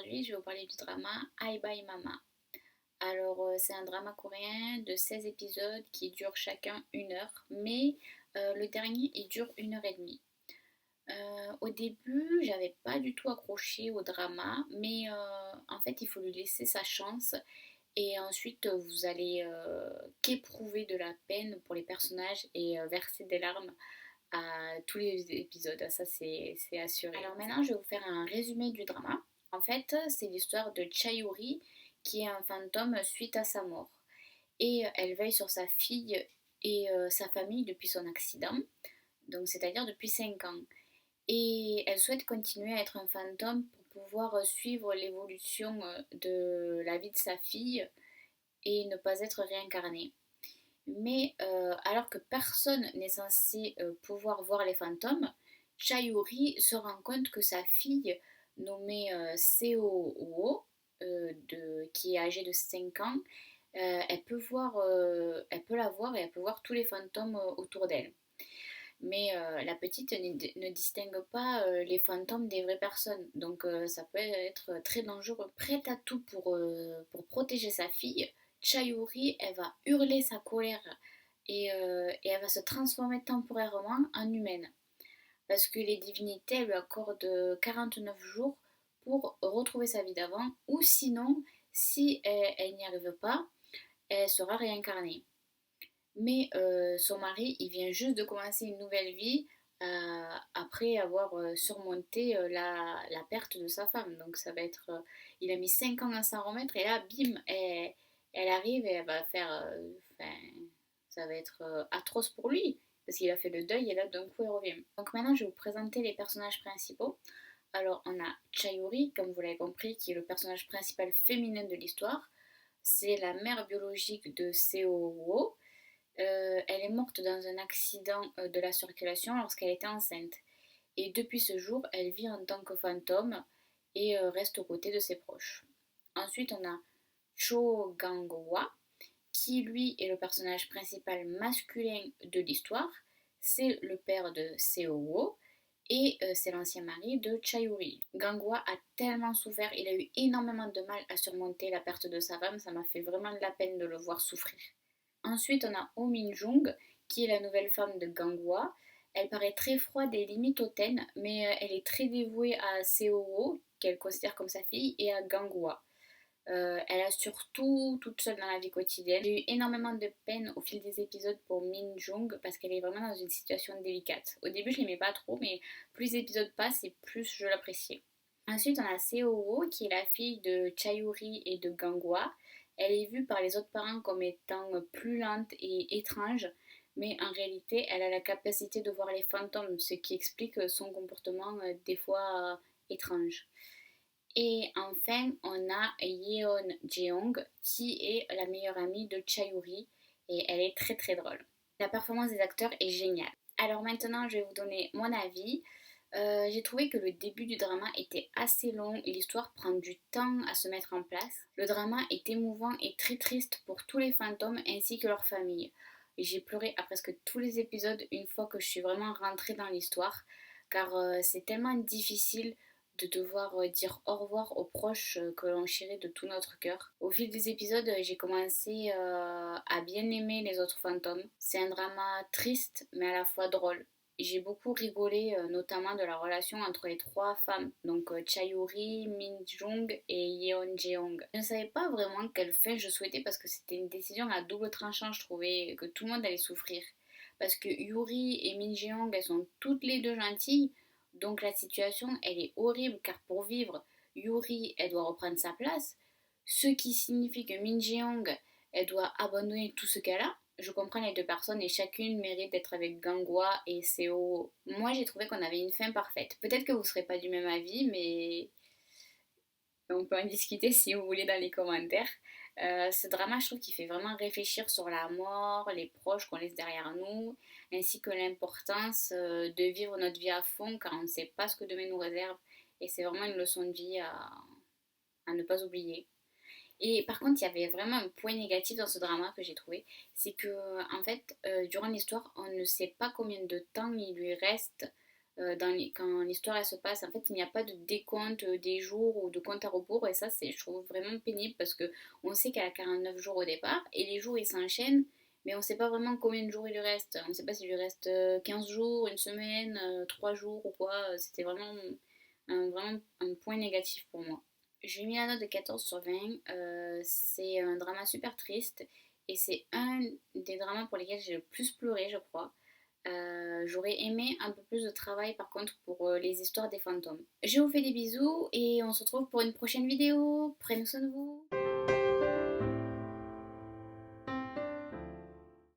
aujourd'hui, je vais vous parler du drama Bye Bye Mama. C'est un drama coréen de 16 épisodes qui durent chacun 1 heure, mais le dernier, il dure 1 heure et demie. Au début, j'avais pas du tout accroché au drama, mais en fait, il faut lui laisser sa chance. Et ensuite, vous allez qu'éprouver de la peine pour les personnages et verser des larmes à tous les épisodes, ça c'est assuré. Alors maintenant, je vais vous faire un résumé du drama. En fait, c'est l'histoire de Chayuri qui est un fantôme suite à sa mort. Et elle veille sur sa fille et sa famille depuis son accident, donc c'est-à-dire depuis 5 ans. Et elle souhaite continuer à être un fantôme pour pouvoir suivre l'évolution de la vie de sa fille et ne pas être réincarnée. Mais alors que personne n'est censé pouvoir voir les fantômes, Chayuri se rend compte que sa fille, nommée Seo, qui est âgée de 5 ans, elle peut la voir et elle peut voir tous les fantômes autour d'elle. Mais la petite ne distingue pas les fantômes des vraies personnes, donc ça peut être très dangereux. Prête à tout pour protéger sa fille, Chayuri, elle va hurler sa colère et elle va se transformer temporairement en humaine. Parce que les divinités lui accordent 49 jours pour retrouver sa vie d'avant, ou sinon, si elle n'y arrive pas, elle sera réincarnée. Mais son mari, il vient juste de commencer une nouvelle vie après avoir surmonté la perte de sa femme. Donc ça va être... il a mis 5 ans à s'en remettre et là, bim, elle arrive et elle va faire... enfin, ça va être atroce pour lui parce qu'il a fait le deuil et là, d'un coup, elle revient. Donc maintenant, je vais vous présenter les personnages principaux. Alors, on a Chayuri, comme vous l'avez compris, qui est le personnage principal féminin de l'histoire. C'est la mère biologique de Seo. Elle est morte dans un accident de la circulation lorsqu'elle était enceinte. Et depuis ce jour, elle vit en tant que fantôme et reste aux côtés de ses proches. Ensuite, on a Cho Gang-hwa, qui lui est le personnage principal masculin de l'histoire. C'est le père de Seo et c'est l'ancien mari de Chayuri. Gang-hwa a tellement souffert, il a eu énormément de mal à surmonter la perte de sa femme, ça m'a fait vraiment de la peine de le voir souffrir. Ensuite, on a Oh Min-jung, qui est la nouvelle femme de Gang-hwa. Elle paraît très froide et limite hautaine, mais elle est très dévouée à Seo, qu'elle considère comme sa fille, et à Gang-hwa. Elle assure tout toute seule dans la vie quotidienne. J'ai eu énormément de peine au fil des épisodes pour Min-jung parce qu'elle est vraiment dans une situation délicate. Au début, je l'aimais pas trop, mais plus les épisodes passent et plus je l'appréciais. Ensuite, on a Seo, qui est la fille de Chayuri et de Gang-hwa. Elle est vue par les autres parents comme étant plus lente et étrange, mais en réalité, elle a la capacité de voir les fantômes, ce qui explique son comportement des fois étrange. Et enfin, on a Yeon Jeong, qui est la meilleure amie de Chayuri, et elle est très très drôle. La performance des acteurs est géniale. Alors maintenant, je vais vous donner mon avis. J'ai trouvé que le début du drama était assez long et l'histoire prend du temps à se mettre en place. Le drama est émouvant et très triste pour tous les fantômes ainsi que leurs familles. J'ai pleuré à presque tous les épisodes une fois que je suis vraiment rentrée dans l'histoire, car c'est tellement difficile de devoir dire au revoir aux proches que l'on chérit de tout notre cœur. Au fil des épisodes, j'ai commencé à bien aimer les autres fantômes. C'est un drama triste mais à la fois drôle. J'ai beaucoup rigolé, notamment de la relation entre les trois femmes, donc Chayuri, Min-jung et Yeon Jeong. Je ne savais pas vraiment quelle fin je souhaitais parce que c'était une décision à double tranchant, je trouvais que tout le monde allait souffrir. Parce que Yuri et Min-jeong, elles sont toutes les deux gentilles, donc la situation, elle est horrible car pour vivre, Yuri, elle doit reprendre sa place, ce qui signifie que Min-jeong, elle doit abandonner tout ce qu'elle a. Je comprends les deux personnes et chacune mérite d'être avec Gang-hwa et Seo. Moi, j'ai trouvé qu'on avait une fin parfaite. Peut-être que vous ne serez pas du même avis, mais on peut en discuter si vous voulez dans les commentaires. Ce drama, je trouve qu'il fait vraiment réfléchir sur la mort, les proches qu'on laisse derrière nous, ainsi que l'importance de vivre notre vie à fond car on ne sait pas ce que demain nous réserve. Et c'est vraiment une leçon de vie à ne pas oublier. Et par contre, il y avait vraiment un point négatif dans ce drama que j'ai trouvé, c'est que en fait, durant l'histoire, on ne sait pas combien de temps il lui reste quand l'histoire elle se passe. En fait, il n'y a pas de décompte des jours ou de compte à rebours et ça, je trouve vraiment pénible parce que on sait qu'elle a 49 jours au départ et les jours ils s'enchaînent, mais on ne sait pas vraiment combien de jours il lui reste. On ne sait pas s'il lui reste 15 jours, une semaine, 3 jours ou quoi. C'était vraiment un point négatif pour moi. J'ai mis la note de 14 sur 20. C'est un drama super triste et c'est un des dramas pour lesquels j'ai le plus pleuré, je crois. J'aurais aimé un peu plus de travail par contre pour les histoires des fantômes. Je vous fais des bisous et on se retrouve pour une prochaine vidéo. Prenez soin de vous.